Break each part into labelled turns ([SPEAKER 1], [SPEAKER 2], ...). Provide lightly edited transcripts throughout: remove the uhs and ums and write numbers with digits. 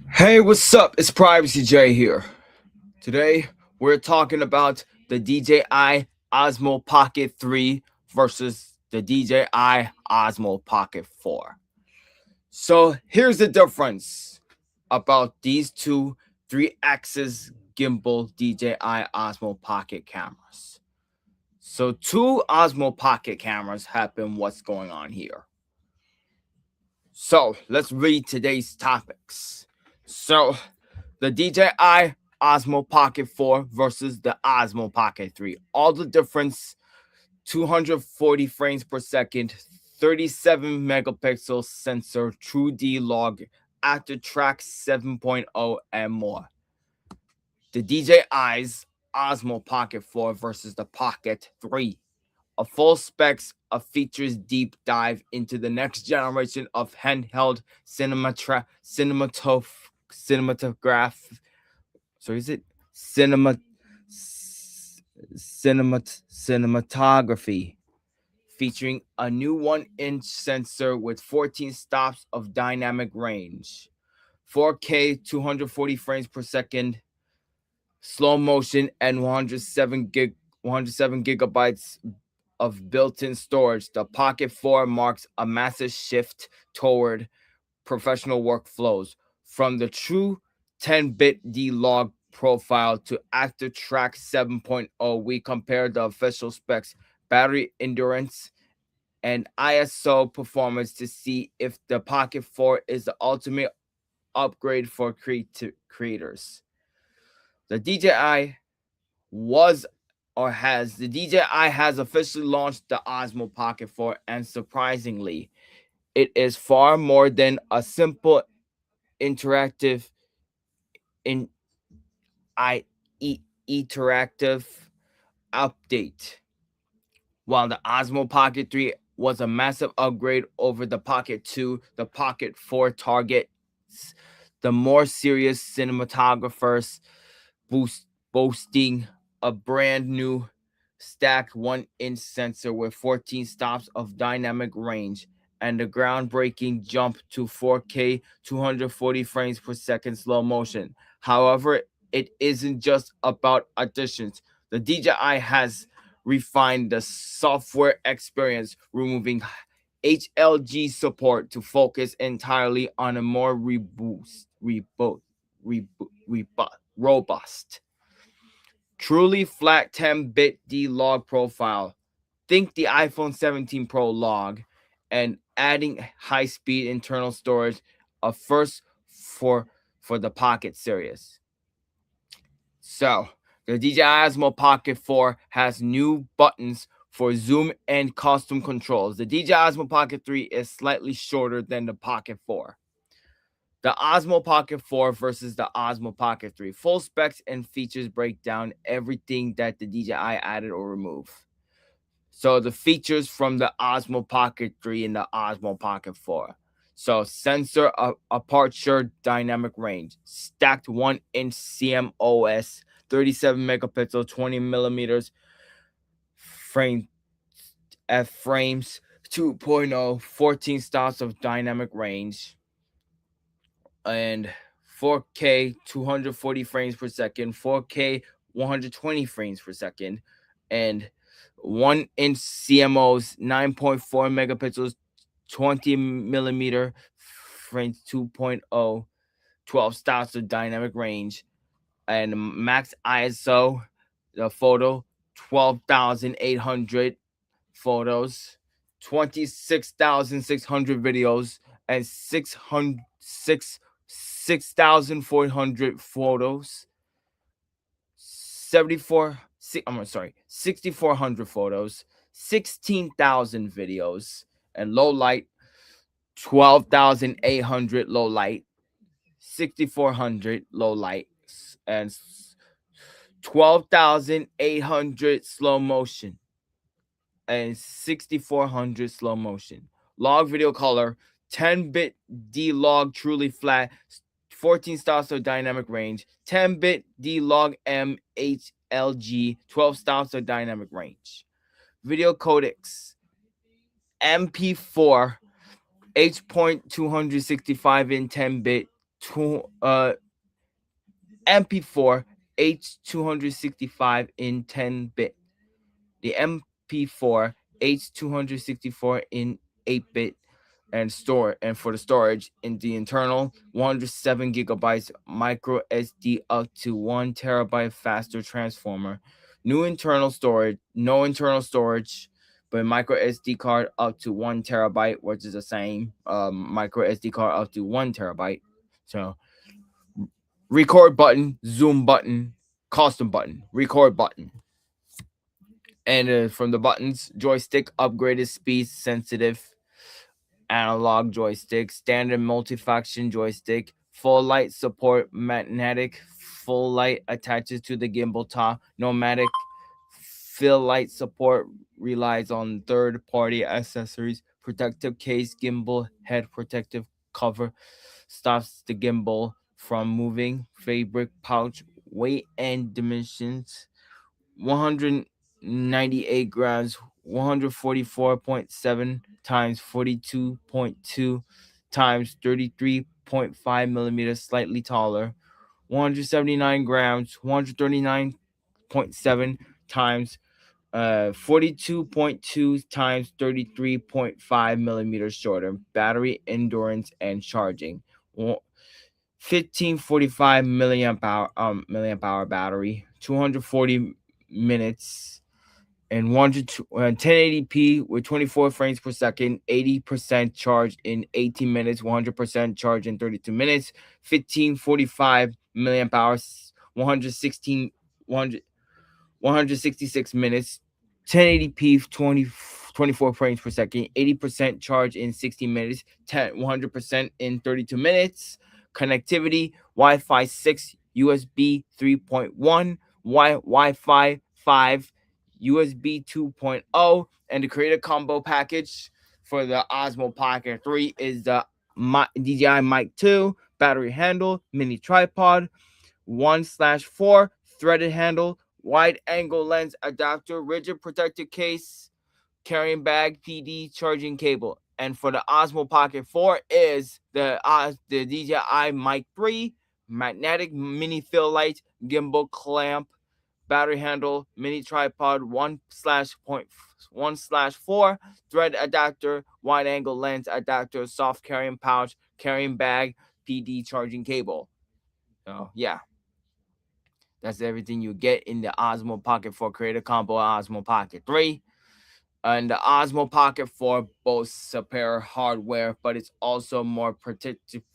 [SPEAKER 1] Hey, what's up? It's Privacy J here. Today, we're talking about the DJI Osmo Pocket 3 versus the DJI Osmo Pocket 4. So, here's the difference about these two 3-axis gimbal DJI Osmo Pocket cameras. So, two Osmo Pocket cameras have been what's going on here. So, let's read today's topics. So, the DJI Osmo Pocket 4 versus the Osmo Pocket 3. All the difference: 240 frames per second, 37 megapixel sensor, true D log, after track 7.0, and more. The DJI's Osmo Pocket 4 versus the Pocket 3. A full specs, a features deep dive into the next generation of handheld cinematograph. So is it cinematography, featuring a new 1-inch sensor with 14 stops of dynamic range, 4K 240 frames per second, slow motion, and 107 gigabytes of built-in storage. The Pocket 4 marks a massive shift toward professional workflows. From the true 10-bit D-Log profile to Active Track 7.0, we compare the official specs, battery endurance, and ISO performance to see if the Pocket 4 is the ultimate upgrade for creators. The DJI has officially launched the Osmo Pocket 4, and surprisingly, it is far more than a simple interactive update. While the Osmo Pocket 3 was a massive upgrade over the Pocket 2, the Pocket 4 targets the more serious cinematographers, boasting a brand new stacked 1-inch sensor with 14 stops of dynamic range and the groundbreaking jump to 4K 240 frames per second slow motion. However, it isn't just about additions. The DJI has refined the software experience, removing HLG support to focus entirely on a more robust, truly flat 10-bit D-Log profile. Think the iPhone 17 Pro log, and adding high-speed internal storage, a first for the Pocket series. So, the DJI Osmo Pocket 4 has new buttons for zoom and custom controls. The DJI Osmo Pocket 3 is slightly shorter than the Pocket 4. The Osmo Pocket 4 versus the Osmo Pocket 3. Full specs and features break down everything that the DJI added or removed. So the features from the Osmo Pocket 3 and the Osmo Pocket 4. So sensor aperture dynamic range, stacked 1-inch CMOS, 37 megapixel, 20 millimeters frames, 2.0, 14 stops of dynamic range, and 4K 240 frames per second, 4K 120 frames per second, and 1-inch CMOS, 9.4 megapixels, 20 millimeter frames, 2.0, 12 stops of dynamic range, and max ISO, the photo, 12,800 photos, 26,600 videos, and 6,400 photos, 6,400 photos, 16,000 videos, and low light, 12,800 low light, 6,400 low light, and 12,800 slow motion, and 6400 slow motion. Log video color, 10-bit D-Log truly flat, 14 stops of dynamic range, 10-bit D-Log M HLG, 12 stops of dynamic range. Video codecs, MP4 H.265 in 10-bit, MP4 H.265 in 10-bit. The MP4 H.264 in 8-bit, and for the storage in the internal 107 gigabytes micro SD up to 1 terabyte faster transformer. No internal storage, but micro SD card up to 1 terabyte, which is the same. Micro SD card up to 1 terabyte. So record button, zoom button, custom button, record button. And from the buttons, joystick, upgraded speed sensitive analog joystick, standard multifunction joystick, full light support, magnetic full light attaches to the gimbal top, nomadic fill light support relies on third party accessories, protective case, gimbal head protective cover stops the gimbal from moving, fabric pouch, weight and dimensions 198 grams, 144.7 times 42.2 times 33.5 millimeters, slightly taller. 179 grams, 139.7 times 42.2 times 33.5 millimeters shorter. Battery endurance and charging. 1545 milliamp hour battery, 240 minutes, and 1080p with 24 frames per second, 80% charge in 18 minutes, 100% charge in 32 minutes, 1545 milliamp hours, 166 minutes, 1080p, 24 frames per second, 80% charge in 60 minutes, 100% in 32 minutes. Connectivity, Wi-Fi 6, USB 3.1, Wi-Fi 5, USB 2.0, and the creator combo package for the Osmo Pocket 3 is the DJI Mic 2, battery handle, mini tripod, 1/4 threaded handle, wide angle lens adapter, rigid protective case, carrying bag, PD charging cable. And for the Osmo Pocket 4 is the DJI Mic 3, magnetic mini fill light, gimbal clamp, battery handle, mini tripod, 1/4 thread adapter, wide angle lens adapter, soft carrying pouch, carrying bag, PD charging cable. So yeah, that's everything you get in the Osmo Pocket 4 Creator Combo Osmo Pocket 3. And the Osmo Pocket 4 boasts superior hardware, but it's also more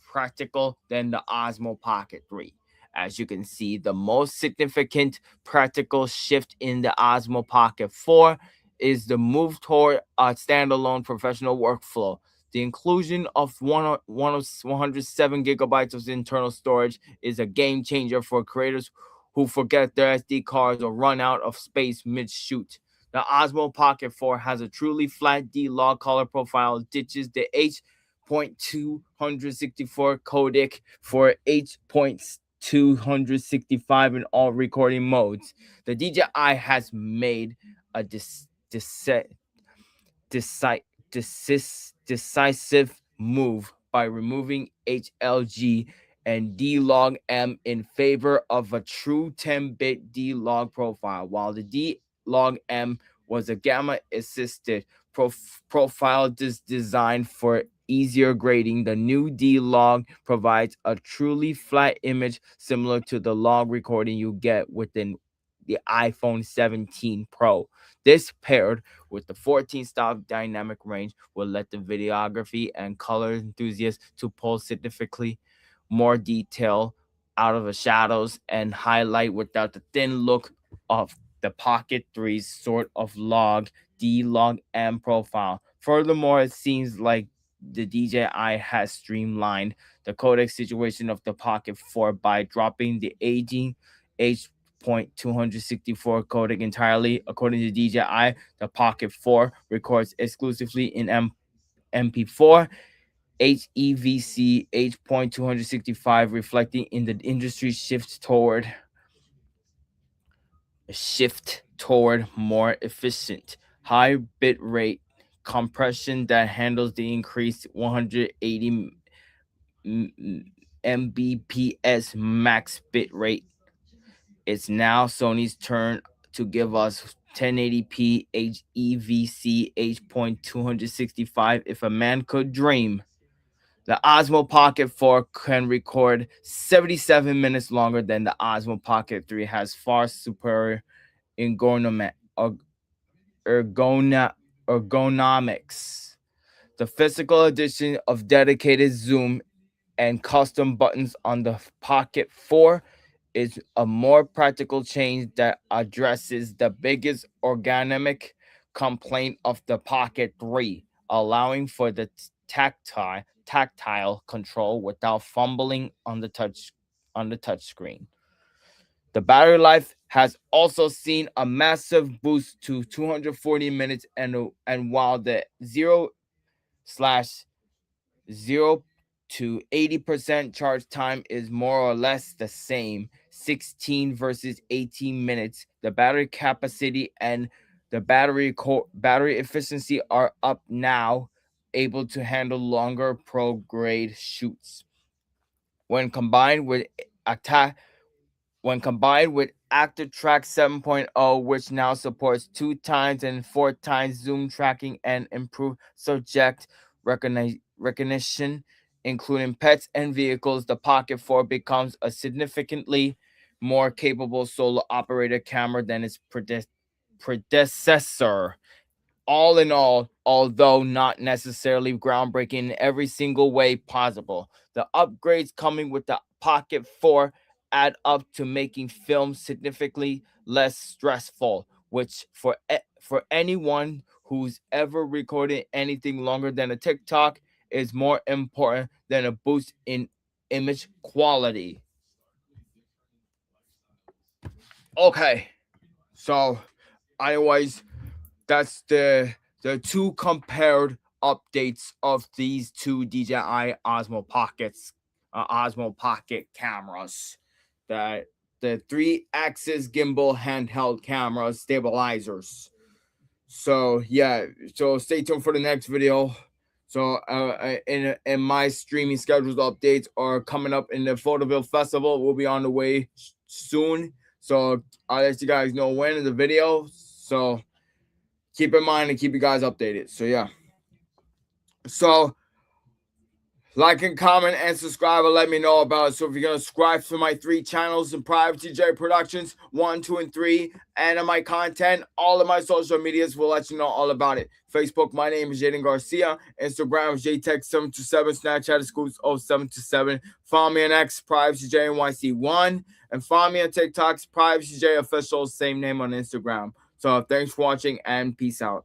[SPEAKER 1] practical than the Osmo Pocket 3. As you can see, the most significant practical shift in the Osmo Pocket 4 is the move toward a standalone professional workflow. The inclusion of 107 gigabytes of internal storage is a game changer for creators who forget their SD cards or run out of space mid shoot. The Osmo Pocket 4 has a truly flat D-Log color profile, ditches the H.264 codec for H.265 in all recording modes. The DJI has made a decisive move by removing HLG and D-Log M in favor of a true 10-bit D-Log profile. While the D-Log M was a gamma assisted profile designed for easier grading, the new D-Log provides a truly flat image similar to the log recording you get within the iPhone 17 Pro. This paired with the 14-stop dynamic range will let the videography and color enthusiasts to pull significantly more detail out of the shadows and highlight without the thin look of the Pocket 3's sort of D-Log M profile. Furthermore, it seems like the DJI has streamlined the codec situation of the Pocket 4 by dropping the aging 8.264 codec entirely. According to DJI, the Pocket 4 records exclusively in MP4 HEVC H.265, reflecting in the industry shift toward more efficient, high bit rate compression that handles the increased 180 Mbps max bit rate. It's now Sony's turn to give us 1080p HEVC H.265. If a man could dream, the Osmo Pocket 4 can record 77 minutes longer than the Osmo Pocket 3, has far superior ergonomics. The physical addition of dedicated zoom and custom buttons on the Pocket 4 is a more practical change that addresses the biggest ergonomic complaint of the Pocket 3, allowing for the tactile control without fumbling on the touch screen. The battery life has also seen a massive boost to 240 minutes, and while the 0 to 80% charge time is more or less the same, 16 versus 18 minutes, the battery capacity and the battery efficiency are up now, able to handle longer pro grade shoots. When combined with ActiveTrack 7.0, which now supports 2 times and 4 times zoom tracking and improved subject recognition, including pets and vehicles, the Pocket 4 becomes a significantly more capable solo operated camera than its predecessor. All in all, although not necessarily groundbreaking in every single way possible, the upgrades coming with the Pocket 4 add up to making film significantly less stressful, which for anyone who's ever recorded anything longer than a TikTok is more important than a boost in image quality. Okay, so anyways, that's the two compared updates of these two DJI Osmo Pocket cameras. That the 3-axis gimbal handheld camera stabilizers. So yeah, so stay tuned for the next video. So in my streaming schedules, updates are coming up in the Photoville Festival. Will be on the way soon. So I'll let you guys know when in the video. So keep in mind and keep you guys updated. So yeah. So like and comment and subscribe and let me know about it. So if you're gonna subscribe to my 3 channels in Private DJ Productions 1, 2, and 3, and in my content, all of my social medias will let you know all about it. Facebook, my name is Jaden Garcia. Instagram is JTech727. Snapchat is Scoops0727. Follow me on X, Private DJ NYC1, and follow me on TikTok's Private DJ Official, same name on Instagram. So thanks for watching and peace out.